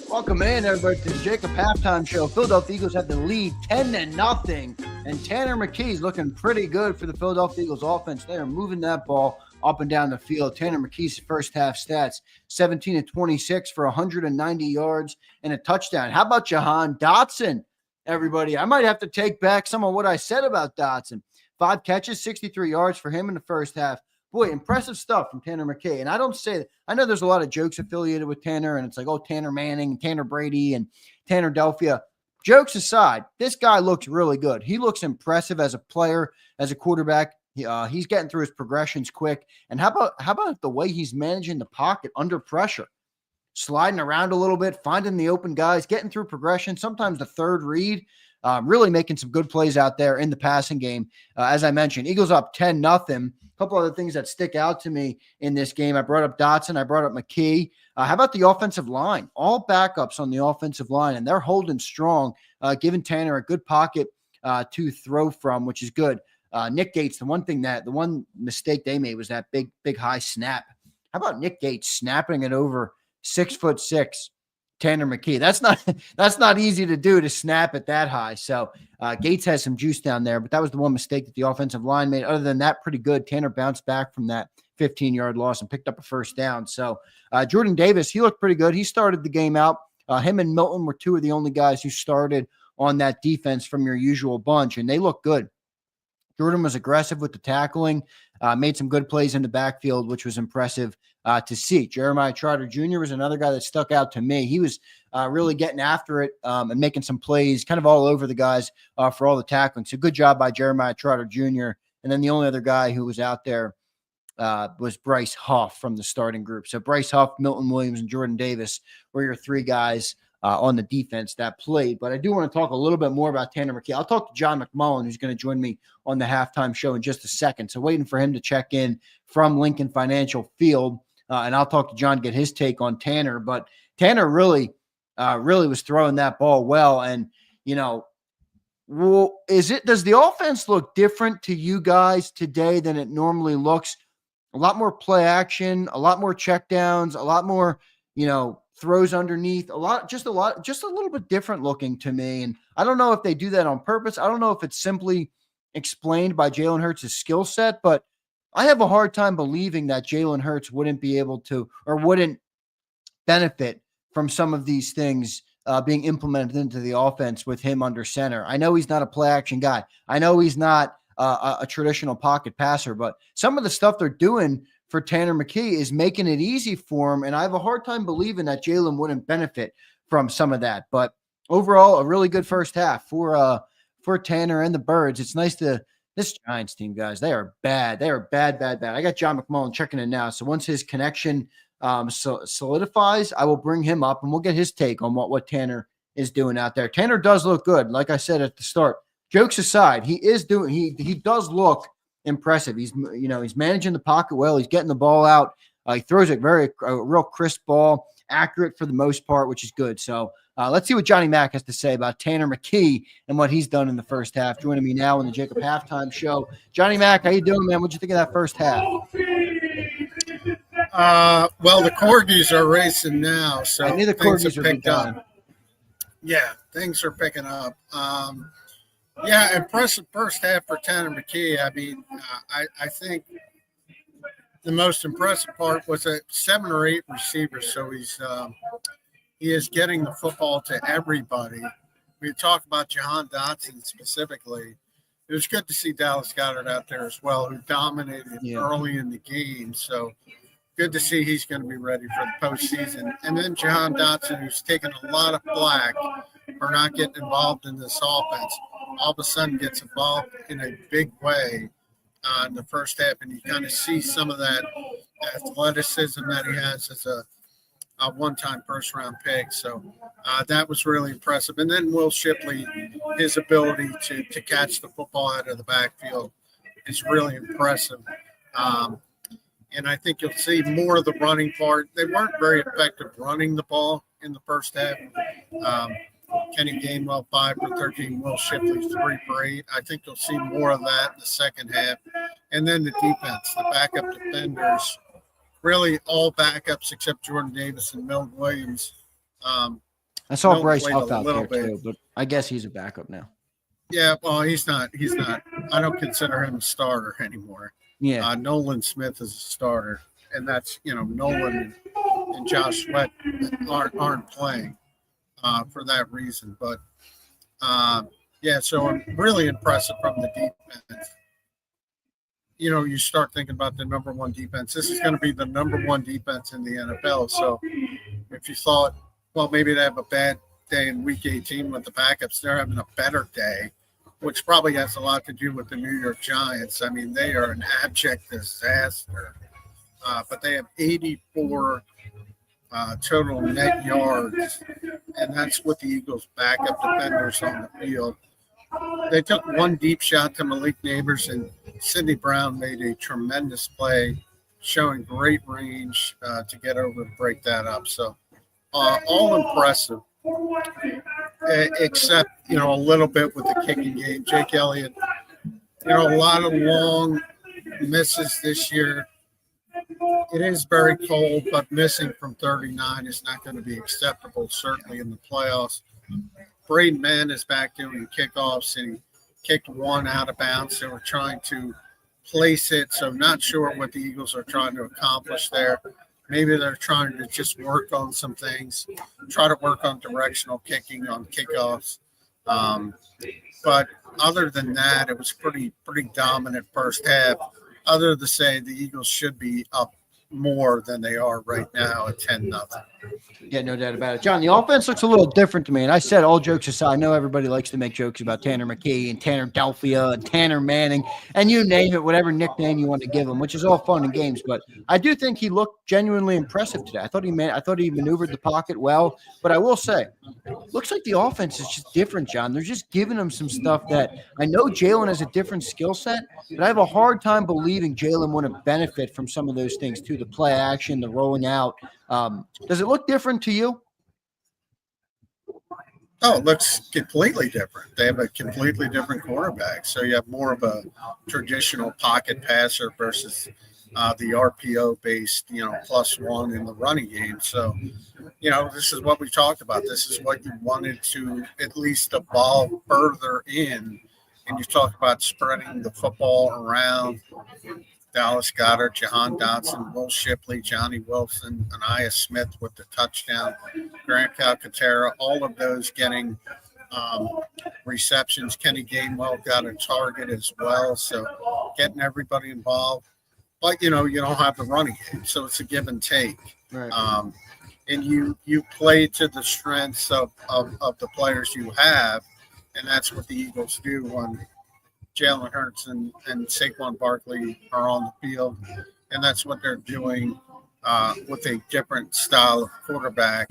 Welcome in, everybody, to the JAKIB Halftime Show. Philadelphia Eagles have the lead 10-0, and Tanner McKee is looking pretty good for the Philadelphia Eagles offense. They are moving that ball up and down the field. Tanner McKee's first half stats, 17-26 for 190 yards and a touchdown. How about Jahan Dotson, everybody? I might have to take back some of what I said about Dotson. 5 catches, 63 yards for him in the first half. Boy, impressive stuff from Tanner McKee. And I don't say that. I know there's a lot of jokes affiliated with Tanner, and it's like, oh, Tanner Manning, Tanner Brady, and Tanner Delphia. Jokes aside, this guy looks really good. He looks impressive as a player, as a quarterback. He's getting through his progressions quick. And how about the way he's managing the pocket under pressure? Sliding around a little bit, finding the open guys, getting through progression, sometimes the third read. Really making some good plays out there in the passing game. As I mentioned, Eagles up 10-0. A couple other things that stick out to me in this game. I brought up Dotson. I brought up McKee. How about the offensive line? All backups on the offensive line, and they're holding strong, giving Tanner a good pocket to throw from, which is good. Nick Gates, the one mistake they made was that big high snap. How about Nick Gates snapping it over 6'6" Tanner McKee? That's not easy to do, to snap it that high. So Gates has some juice down there, but that was the one mistake that the offensive line made. Other than that, pretty good. Tanner bounced back from that 15-yard loss and picked up a first down. So Jordan Davis, he looked pretty good. He started the game out. Him and Milton were two of the only guys who started on that defense from your usual bunch, and they look good. Jordan was aggressive with the tackling, made some good plays in the backfield, which was impressive to see. Jeremiah Trotter Jr. was another guy that stuck out to me. He was really getting after it and making some plays kind of all over the guys for all the tackling. So good job by Jeremiah Trotter Jr. And then the only other guy who was out there was Bryce Huff from the starting group. So Bryce Huff, Milton Williams, and Jordan Davis were your three guys on the defense that played. But I do want to talk a little bit more about Tanner McKee. I'll talk to John McMullen, who's going to join me on the halftime show in just a second. So waiting for him to check in from Lincoln Financial Field. And I'll talk to John, get his take on Tanner. But Tanner really was throwing that ball well. And, does the offense look different to you guys today than it normally looks? A lot more play action, a lot more checkdowns, a lot more, throws underneath, just a little bit different looking to me. And I don't know if they do that on purpose. I don't know if it's simply explained by Jalen Hurts' skill set, but I have a hard time believing that Jalen Hurts wouldn't be able to, or wouldn't benefit from some of these things being implemented into the offense with him under center. I know he's not a play action guy. I know he's not a traditional pocket passer, but some of the stuff they're doing for Tanner McKee is making it easy for him. And I have a hard time believing that Jalen wouldn't benefit from some of that. But overall, a really good first half for Tanner and the Birds. It's nice this Giants team, guys, they are bad. They are bad. I got John McMullen checking in now. So once his connection solidifies, I will bring him up and we'll get his take on what Tanner is doing out there. Tanner does look good. Like I said at the start, jokes aside, he does look impressive. He's managing the pocket well. He's getting the ball out. He throws it a real crisp ball, accurate for the most part, which is good. So let's see what Johnny Mack has to say about Tanner McKee and what he's done in the first half. Joining me now on the JAKIB Halftime Show, Johnny Mack. How you doing, man? What'd you think of that first half? Well, the corgis are racing now, so I knew the corgis are picked up. Yeah, things are picking up. Yeah, impressive first half for Tanner McKee. I mean, I think the most impressive part was that 7 or 8 receivers. So he is getting the football to everybody. We talked about Jahan Dotson specifically. It was good to see Dallas Goedert out there as well, who dominated early in the game. So good to see he's going to be ready for the postseason. And then Jahan Dotson, who's taken a lot of flack for not getting involved in this offense, all of a sudden gets involved in a big way in the first half, and you kind of see some of that athleticism that he has a one-time first-round pick. So that was really impressive. And then Will Shipley, his ability to catch the football out of the backfield is really impressive. And I think you'll see more of the running part. They weren't very effective running the ball in the first half. Kenny Gainwell 5 for 13, Will Shipley 3 for 8. I think you'll see more of that in the second half. And then the defense, the backup defenders, really all backups except Jordan Davis and Milton Williams. I saw Bryce Huff out there too, but I guess he's a backup now. Yeah, well, he's not. I don't consider him a starter anymore. Yeah. Nolan Smith is a starter, and that's, Nolan and Josh Sweat aren't playing for that reason. But so I'm really impressive from the defense. You start thinking about the number one defense. This is going to be the number one defense in the NFL. So if you thought, well, maybe they have a bad day in Week 18 with the backups, they're having a better day, which probably has a lot to do with the New York Giants. I mean, they are an abject disaster. But they have 84 total net yards, and that's with the Eagles' backup defenders on the field. They took one deep shot to Malik Neighbors, and Sidney Brown made a tremendous play, showing great range to get over and break that up. So all impressive, except, a little bit with the kicking game. Jake Elliott, a lot of long misses this year. It is very cold, but missing from 39 is not going to be acceptable, certainly in the playoffs. Braden Mann is back doing kickoffs, and he kicked one out of bounds. They were trying to place it, so not sure what the Eagles are trying to accomplish there. Maybe they're trying to just work on some things, try to work on directional kicking on kickoffs. But other than that, it was pretty dominant first half. Other to say the Eagles should be up more than they are right now at 10-0. Yeah, no doubt about it. John, the offense looks a little different to me. And I said, all jokes aside, I know everybody likes to make jokes about Tanner McKee and Tanner Delphia and Tanner Manning, and you name it, whatever nickname you want to give him, which is all fun and games. But I do think he looked genuinely impressive today. I thought he maneuvered the pocket well. But I will say, looks like the offense is just different, John. They're just giving him some stuff that I know Jalen has a different skill set, but I have a hard time believing Jalen wouldn't benefit from some of those things too, the play action, the rolling out. Does it look different to you? Oh, it looks completely different. They have a completely different quarterback. So you have more of a traditional pocket passer versus the RPO-based, +1 in the running game. So, this is what we talked about. This is what you wanted to at least evolve further in. And you talk about spreading the football around. Dallas Goedert, Jahan Dotson, Will Shipley, Johnny Wilson, Anaya Smith with the touchdown, Grant Calcaterra, all of those getting receptions. Kenny Gainwell got a target as well. So getting everybody involved. But, you don't have the running game, so it's a give and take. Right. And you play to the strengths of the players you have, and that's what the Eagles do when Jalen Hurts and Saquon Barkley are on the field, and that's what they're doing with a different style of quarterback,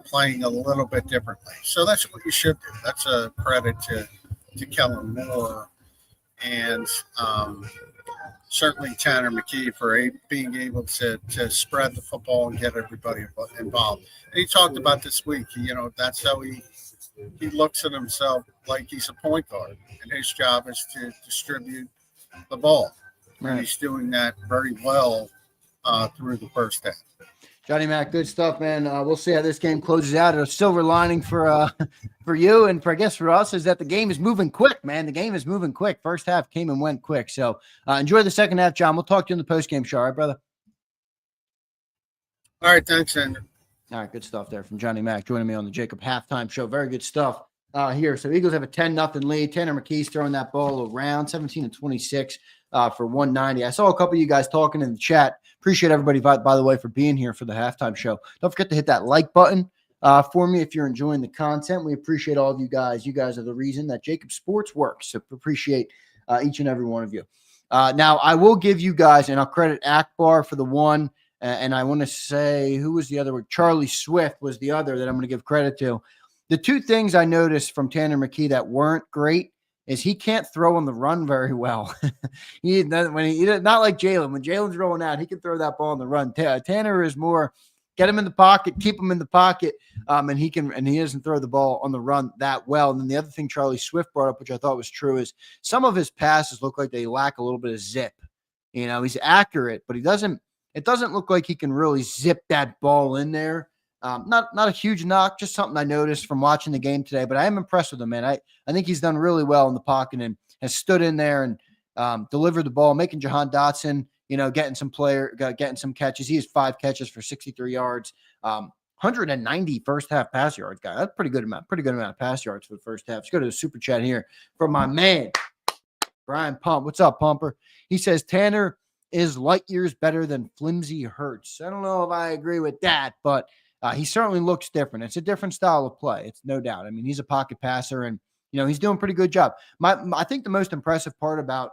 playing a little bit differently. So that's what you should do. That's a credit to Kellen Moore and certainly Tanner McKee for being able to spread the football and get everybody involved. And he talked about this week, that's how he looks at himself like he's a point guard, and his job is to distribute the ball. Right. And he's doing that very well through the first half. Johnny Mac, good stuff, man. We'll see how this game closes out. A silver lining for you and I guess for us is that the game is moving quick, man. The game is moving quick. First half came and went quick. So enjoy the second half, John. We'll talk to you in the postgame show. All right, brother? All right, thanks, Andrew. All right, good stuff there from Johnny Mac joining me on the JAKIB Halftime Show. Very good stuff here. So Eagles have a 10-0 lead. Tanner McKee's throwing that ball around, 17-26 for 190. I saw a couple of you guys talking in the chat. Appreciate everybody, by the way, for being here for the halftime show. Don't forget to hit that like button for me if you're enjoying the content. We appreciate all of you guys. You guys are the reason that JAKIB Sports works. So appreciate each and every one of you. Now, I will give you guys, and I'll credit Akbar for the one And I want to say, who was the other one? Charlie Swift was the other that I'm going to give credit to. The two things I noticed from Tanner McKee that weren't great is he can't throw on the run very well. Not like Jalen. When Jalen's rolling out, he can throw that ball on the run. Tanner is more get him in the pocket, keep him in the pocket, and he doesn't throw the ball on the run that well. And then the other thing Charlie Swift brought up, which I thought was true, is some of his passes look like they lack a little bit of zip. He's accurate, but it doesn't look like he can really zip that ball in there. Not a huge knock, just something I noticed from watching the game today, but I am impressed with him, man. I think he's done really well in the pocket and has stood in there and delivered the ball, making Jahan Dotson, getting some catches. He has 5 catches for 63 yards, 190 first half pass yards, guy. That's pretty good amount of pass yards for the first half. Let's go to the super chat here from my man, Brian Pump. What's up, Pumper? He says, Tanner is light years better than flimsy Hurts. I don't know if I agree with that, but he certainly looks different. It's a different style of play. It's no doubt. I mean, he's a pocket passer, and he's doing a pretty good job. I think the most impressive part about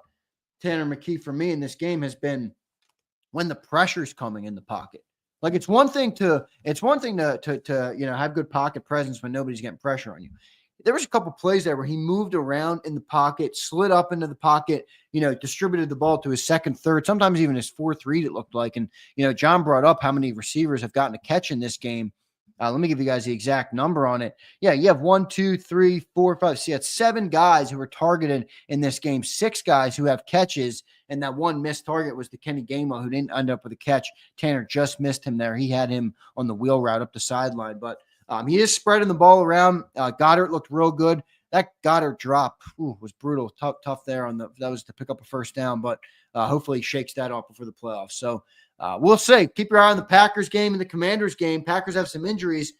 Tanner McKee for me in this game has been when the pressure's coming in the pocket. Like it's one thing to have good pocket presence when nobody's getting pressure on you. There was a couple plays there where he moved around in the pocket, slid up into the pocket, distributed the ball to his second, third, sometimes even his fourth read, it looked like. And, John brought up how many receivers have gotten a catch in this game. Let me give you guys the exact number on it. Yeah, you have 1, 2, 3, 4, 5. See, that's 7 guys who were targeted in this game, 6 guys who have catches, and that one missed target was the Kenny Gainwell, who didn't end up with a catch. Tanner just missed him there. He had him on the wheel route up the sideline, but he is spreading the ball around. Goddard looked real good. That Goddard drop was brutal, tough there that was to pick up a first down, but hopefully he shakes that off before the playoffs. So we'll see. Keep your eye on the Packers game and the Commanders game. Packers have some injuries.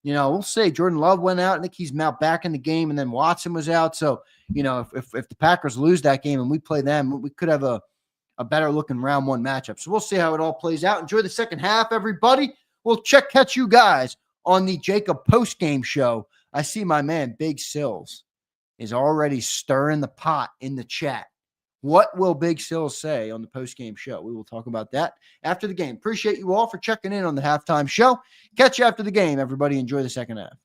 We'll see. Jordan Love went out. I think he's now back in the game, and then Watson was out. So, if the Packers lose that game and we play them, we could have a better looking round 1 matchup. So we'll see how it all plays out. Enjoy the second half, everybody. We'll catch you guys on the JAKIB postgame show. I see my man Big Sills is already stirring the pot in the chat. What will Big Sills say on the postgame show? We will talk about that after the game. Appreciate you all for checking in on the halftime show. Catch you after the game, everybody. Enjoy the second half.